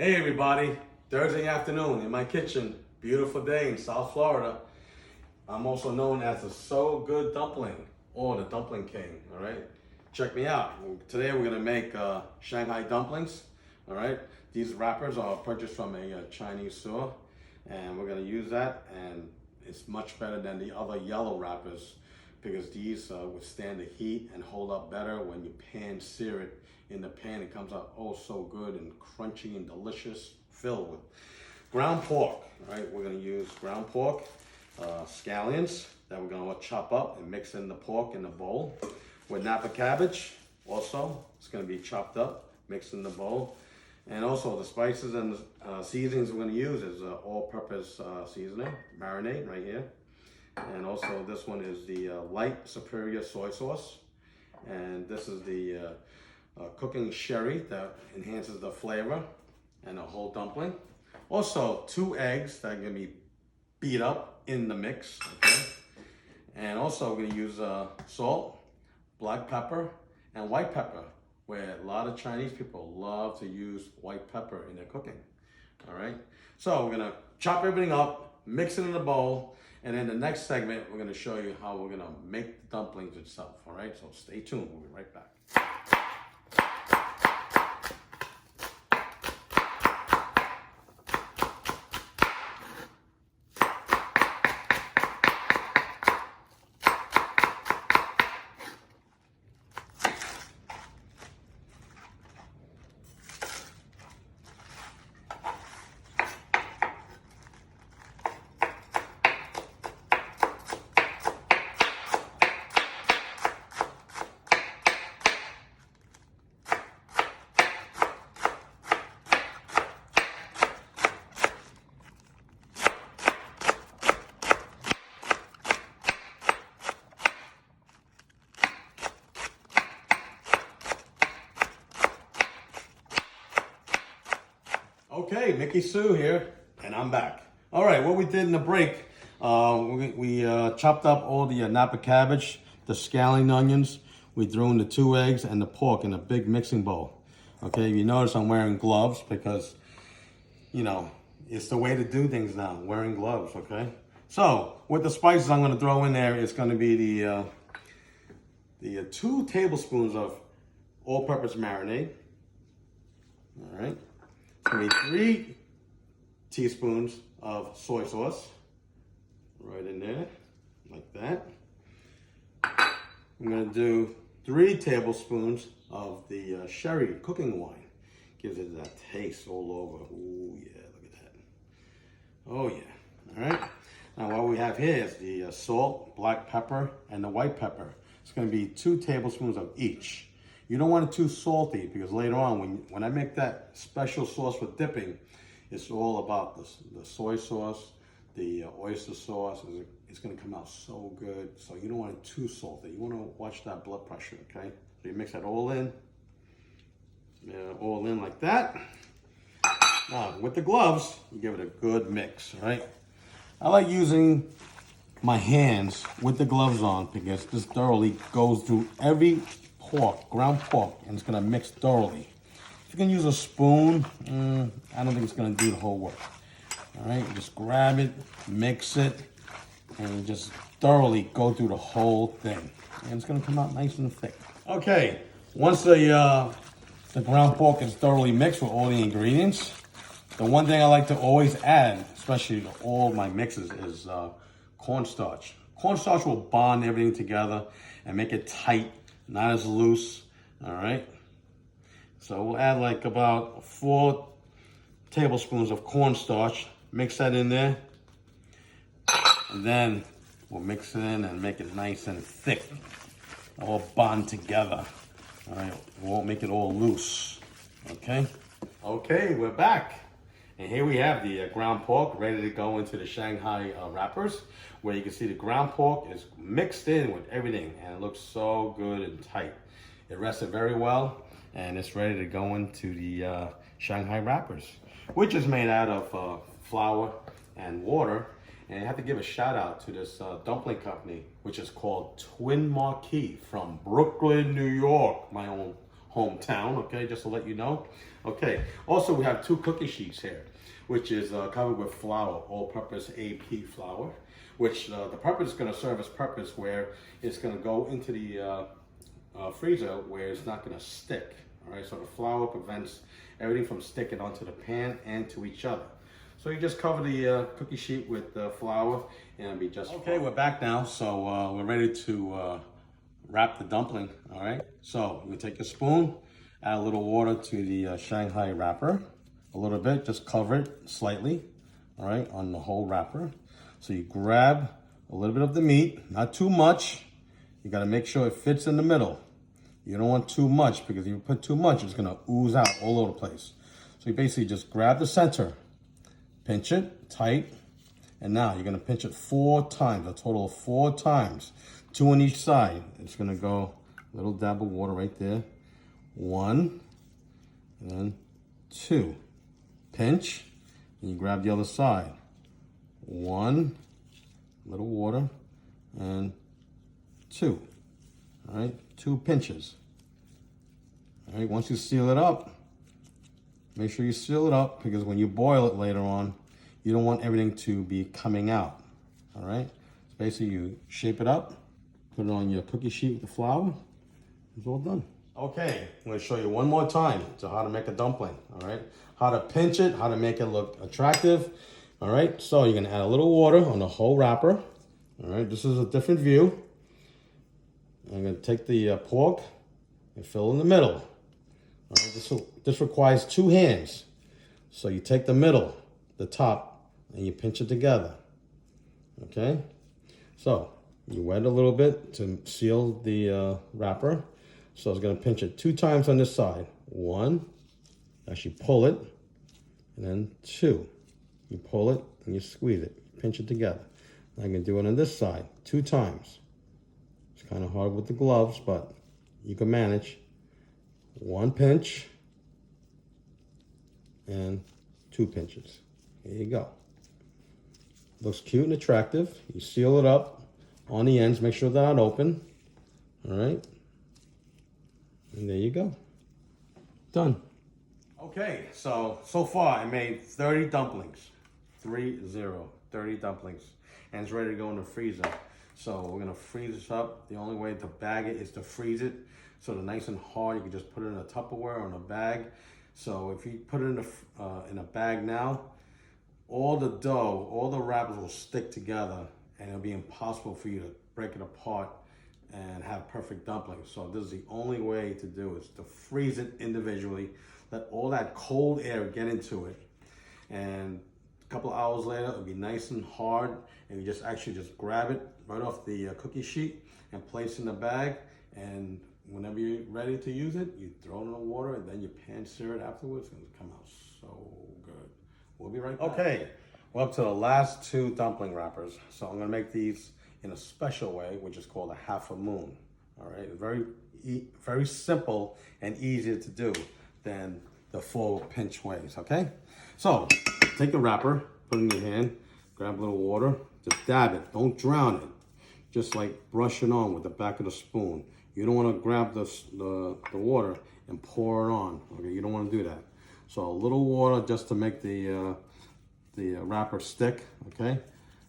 Hey everybody, Thursday afternoon in my kitchen, beautiful day in South Florida. I'm also known as the So Good Dumpling or the Dumpling King, all right? Check me out. Today we're gonna make Shanghai dumplings, all right? These wrappers are purchased from a Chinese store and we're gonna use that, and it's much better than the other yellow wrappers because these withstand the heat and hold up better when you pan sear it in the pan. It comes out oh so good and crunchy and delicious, filled with ground pork. All right, we're gonna use ground pork, scallions that we're gonna chop up and mix in the pork in the bowl. With Napa cabbage, also, it's gonna be chopped up, mixed in the bowl. And also the spices and seasonings we're gonna use is all-purpose seasoning, marinade right here. And also this one is the light superior soy sauce. And this is the cooking sherry that enhances the flavor and a whole dumpling. Also 2 eggs that are gonna be beat up in the mix, okay? And also we're gonna use salt, black pepper, and white pepper, where a lot of Chinese people love to use white pepper in their cooking, all right? So we're gonna chop everything up, mix it in a bowl, and in the next segment, we're gonna show you how we're gonna make the dumplings itself, all right? So stay tuned, we'll be right back. Okay, Mickey Sue here, and I'm back. All right, what we did in the break, we chopped up all the Napa cabbage, the scallion onions. We threw in the 2 eggs and the pork in a big mixing bowl. Okay, you notice I'm wearing gloves because, you know, it's the way to do things now, wearing gloves, okay? So, with the spices I'm gonna throw in there, it's gonna be the 2 tablespoons of all-purpose marinade, all right? It's gonna be 3 teaspoons of soy sauce, right in there, like that. I'm gonna do 3 tablespoons of the sherry cooking wine. Gives it that taste all over. Oh yeah, look at that. Oh yeah, all right. Now what we have here is the salt, black pepper, and the white pepper. It's gonna be 2 tablespoons of each. You don't want it too salty because later on, when I make that special sauce for dipping, it's all about the soy sauce, the oyster sauce. It's gonna come out so good. So you don't want it too salty. You wanna watch that blood pressure, okay? So you mix that all in like that. Now, with the gloves, you give it a good mix, all right? I like using my hands with the gloves on because this thoroughly goes through every pork, ground pork, and it's gonna mix thoroughly. If you can use a spoon, I don't think it's gonna do the whole work. All right, just grab it, mix it, and just thoroughly go through the whole thing. And it's gonna come out nice and thick. Okay, once the ground pork is thoroughly mixed with all the ingredients, the one thing I like to always add, especially to all my mixes, is cornstarch. Cornstarch will bond everything together and make it tight, not as loose, all right? So we'll add like about 4 tablespoons of cornstarch, mix that in there, and then we'll mix it in and make it nice and thick, all bond together, all right? We won't make it all loose, okay? Okay, we're back. And here we have the ground pork ready to go into the Shanghai wrappers, where you can see the ground pork is mixed in with everything and it looks so good and tight. It rested very well and it's ready to go into the Shanghai wrappers, which is made out of flour and water. And I have to give a shout out to this dumpling company, which is called Twin Marquee from Brooklyn, New York, my own hometown, okay, just to let you know. Okay, also we have 2 cookie sheets here, which is covered with flour, all-purpose AP flour, which the purpose is going to serve its purpose where it's going to go into the freezer where it's not going to stick. All right, so the flour prevents everything from sticking onto the pan and to each other. So you just cover the cookie sheet with flour and it'll be just okay. Fine. We're back now, so we're ready to wrap the dumpling. All right, so you take a spoon, add a little water to the Shanghai wrapper, a little bit, just cover it slightly, all right, on the whole wrapper. So you grab a little bit of the meat, not too much. You got to make sure it fits in the middle. You don't want too much, because if you put too much, it's going to ooze out all over the place. So you basically just grab the center, pinch it tight, and now you're going to pinch it 4 times, a total of 4 times, 2 on each side. It's going to go a little dab of water right there. 1 and 2. Pinch, and you grab the other side. 1, little water, and 2. All right, 2 pinches. All right, once you seal it up, make sure you seal it up, because when you boil it later on, you don't want everything to be coming out. All right, so basically you shape it up, put it on your cookie sheet with the flour. It's all done. Okay, I'm going to show you one more time to how to make a dumpling. All right, how to pinch it, how to make it look attractive. All right, so you're going to add a little water on the whole wrapper. All right, this is a different view. I'm going to take the pork and fill in the middle. All right, this requires 2 hands. So you take the middle, the top, and you pinch it together. Okay? So you wet a little bit to seal the wrapper. So it's going to pinch it 2 times on this side. 1, actually pull it, and then 2. You pull it and you squeeze it, pinch it together. I can do it on this side 2 times. It's kind of hard with the gloves, but you can manage. 1 pinch and 2 pinches. Here you go. Looks cute and attractive. You seal it up on the ends. Make sure they're not open. All right. And there you go. Done. Okay, so far I made 30 dumplings. 30 dumplings. And it's ready to go in the freezer. So we're gonna freeze this up. The only way to bag it is to freeze it. So they're nice and hard. You can just put it in a Tupperware or in a bag. So if you put it in a bag now, all the dough, all the wrappers will stick together, and it'll be impossible for you to break it apart and have perfect dumplings. So this is the only way to do it, is to freeze it individually, let all that cold air get into it, and a couple of hours later it'll be nice and hard, and you just grab it right off the cookie sheet and place in the bag, and whenever you're ready to use it, you throw it in the water, and then you pan sear it afterwards, and it'll come out so good. We'll be right back. Okay, we're up to the last 2 dumpling wrappers. So I'm gonna make these in a special way, which is called a half a moon. All right, very simple and easier to do than the full pinch ways, okay? So take the wrapper, put it in your hand, grab a little water, just dab it, don't drown it. Just like brush it on with the back of the spoon. You don't wanna grab the water and pour it on, okay? You don't wanna do that. So a little water just to make the wrapper stick, okay?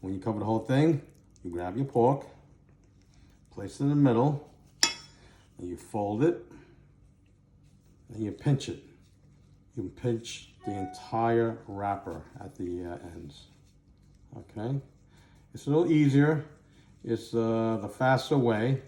When you cover the whole thing, you grab your pork, place it in the middle, and you fold it, and you pinch it. You pinch the entire wrapper at the ends, okay? It's a little easier. It's the faster way,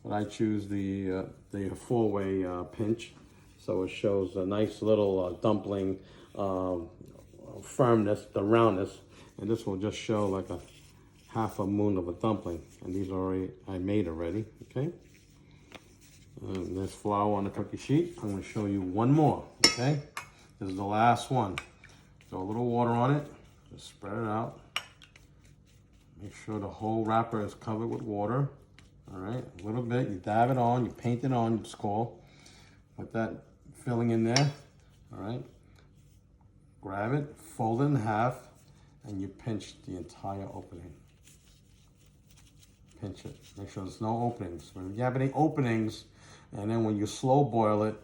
but I choose the 4-way pinch. So it shows a nice little dumpling firmness, the roundness, and this will just show like a half a moon of a dumpling. And these I made already, okay? And there's flour on the cookie sheet. I'm gonna show you one more, okay? This is the last one. Throw a little water on it, just spread it out. Make sure the whole wrapper is covered with water, all right? A little bit, you dab it on, you paint it on, you skull. Put that filling in there, all right? Grab it, fold it in half, and you pinch the entire opening. Pinch it, make sure there's no openings. When you have any openings, And then when you slow boil it,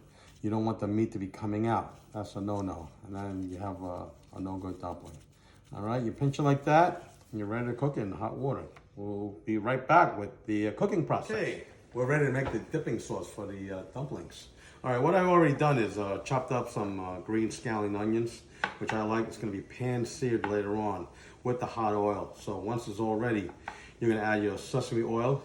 you don't want the meat to be coming out. That's a no-no. And then you have a no-good dumpling. All right, you pinch it like that, and you're ready to cook it in hot water. We'll be right back with the cooking process. Okay, we're ready to make the dipping sauce for the dumplings. All right, what I've already done is chopped up some green scallion onions, which I like. It's gonna be pan-seared later on with the hot oil. So once it's all ready, you're gonna add your sesame oil,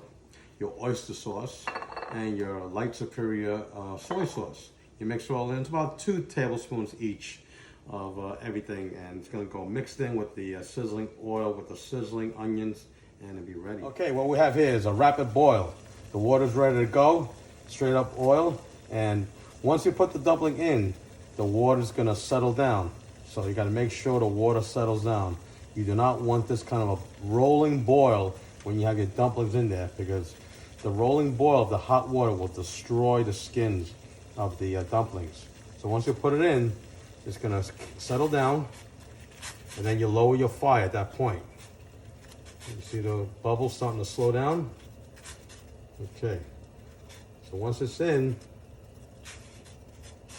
your oyster sauce, and your light superior soy sauce. You mix it all in. It's about 2 tablespoons each of everything, and it's gonna go mixed in with the sizzling oil, with the sizzling onions, and it'll be ready. Okay, what we have here is a rapid boil. The water's ready to go, straight up oil, and once you put the dumpling in, the water's gonna settle down. So you gotta make sure the water settles down. You do not want this kind of a rolling boil when you have your dumplings in there, because the rolling boil of the hot water will destroy the skins of the dumplings. So once you put it in, it's gonna settle down, and then you lower your fire at that point. You see the bubbles starting to slow down? Okay. So once it's in,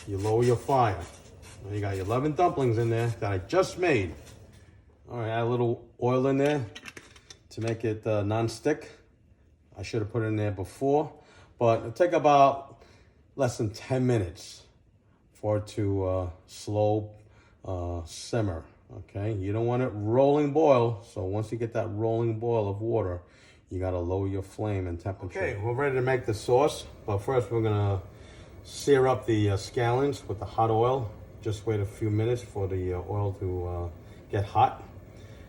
you lower your fire. Now you got your 11 dumplings in there that I just made. All right, add a little oil in there to make it non-stick. I should have put it in there before, but it'll take about less than 10 minutes for it to slow simmer, okay? You don't want it rolling boil, so once you get that rolling boil of water, you gotta lower your flame and temperature. Okay, we're ready to make the sauce, but first we're gonna sear up the scallions with the hot oil. Just wait a few minutes for the oil to get hot.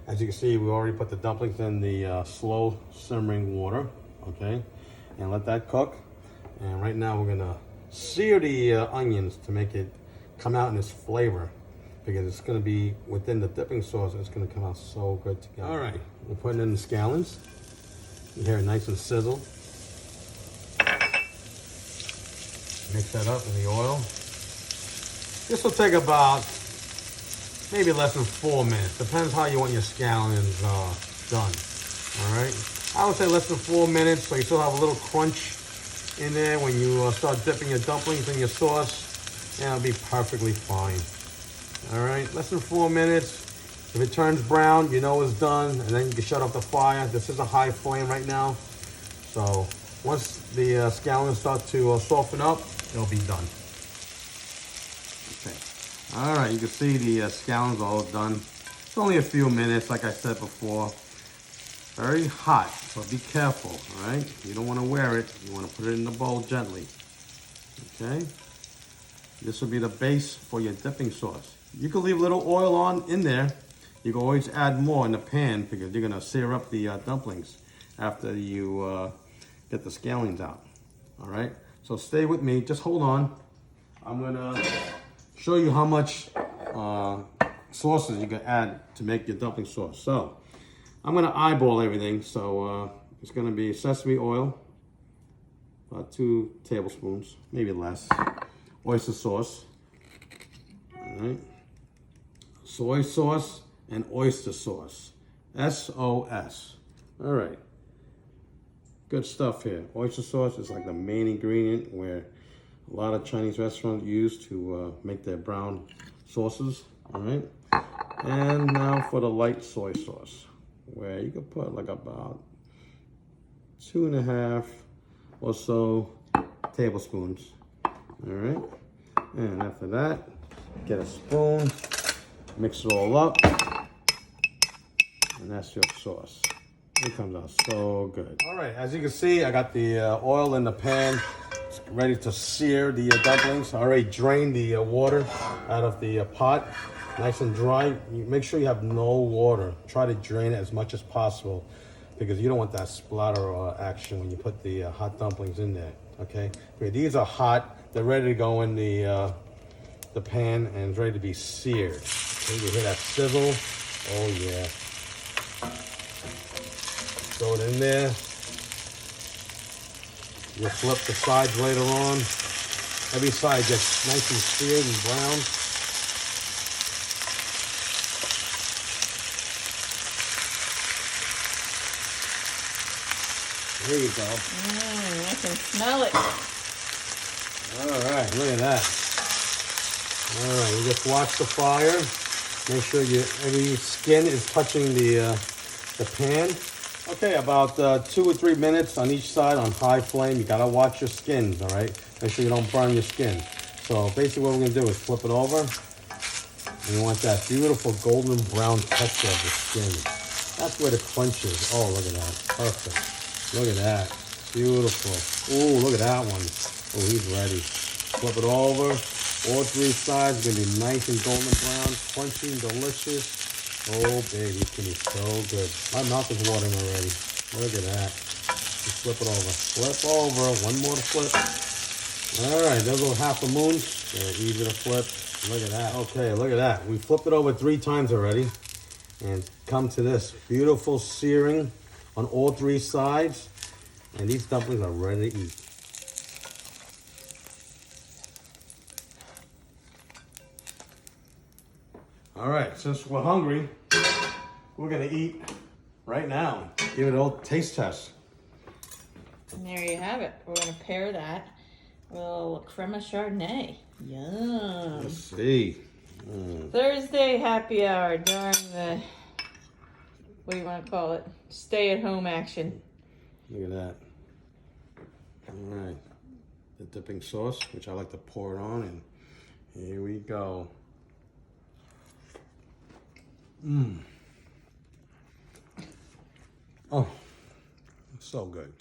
As you can see, we already put the dumplings in the slow simmering water, okay? And let that cook. And right now we're gonna sear the onions to make it come out in its flavor, because it's gonna be within the dipping sauce. It's gonna come out so good together. All right, we're putting in the scallions. You hear it nice and sizzle. Mix that up in the oil. This will take about maybe less than 4 minutes. Depends how you want your scallions done. All right. I would say less than 4 minutes, so you still have a little crunch in there when you start dipping your dumplings in your sauce, and it'll be perfectly fine. All right, less than 4 minutes. If it turns brown, you know it's done, and then you can shut off the fire. This is a high flame right now. So once the scallions start to soften up, it'll be done. Okay. All right, you can see the scallions are all done. It's only a few minutes, like I said before. Very hot, so be careful, all right? You don't want to wear it. You want to put it in the bowl gently, okay? This will be the base for your dipping sauce. You can leave a little oil on in there. You can always add more in the pan, because you're going to sear up the dumplings after you get the scallions out, all right? So stay with me. Just hold on. I'm going to show you how much sauces you can add to make your dumpling sauce. So I'm going to eyeball everything. So it's going to be sesame oil, about 2 tablespoons, maybe less. Oyster sauce, all right? Soy sauce and oyster sauce, SOS. All right, good stuff here. Oyster sauce is like the main ingredient where a lot of Chinese restaurants use to make their brown sauces, all right? And now for the light soy sauce, where you can put like about 2.5 or so tablespoons, all right? And after that, get a spoon, mix it all up, and that's your sauce. It comes out so good. All right, as you can see, I got the oil in the pan. It's ready to sear the dumplings. I already drained the water out of the pot, nice and dry. You make sure you have no water. Try to drain it as much as possible, because you don't want that splatter action when you put the hot dumplings in there, okay? Okay, these are hot. They're ready to go in the pan, and it's ready to be seared. Okay, you hear that sizzle? Oh yeah. Throw it in there. You'll flip the sides later on. Every side gets nice and seared and brown. There you go. I can smell it. All right, look at that. All right, you just watch the fire. Make sure every skin is touching the pan. Okay, about 2 or 3 minutes on each side on high flame. You gotta watch your skins, all right? Make sure you don't burn your skin. So basically what we're gonna do is flip it over. And you want that beautiful golden brown texture of the skin. That's where the crunch is. Oh, look at that. Perfect. Look at that. Beautiful. Ooh, look at that one. Oh, he's ready. Flip it over. All 3 sides are gonna be nice and golden brown, crunchy and delicious. Oh, baby, it's gonna be so good. My mouth is watering already. Look at that. Just flip it over. Flip over. One more to flip. All right, those little half a moon. They're easy to flip. Look at that. Okay, look at that. We flipped it over 3 times already. And come to this. Beautiful searing on all 3 sides. And these dumplings are ready to eat. All right, since we're hungry, we're gonna eat right now. Give it a little taste test. And there you have it. We're gonna pair that with a little crema chardonnay. Yum. Let's see. Thursday happy hour during the, what do you want to call it? Stay-at-home action. Look at that. All right, the dipping sauce, which I like to pour it on, and here we go. Oh, so good.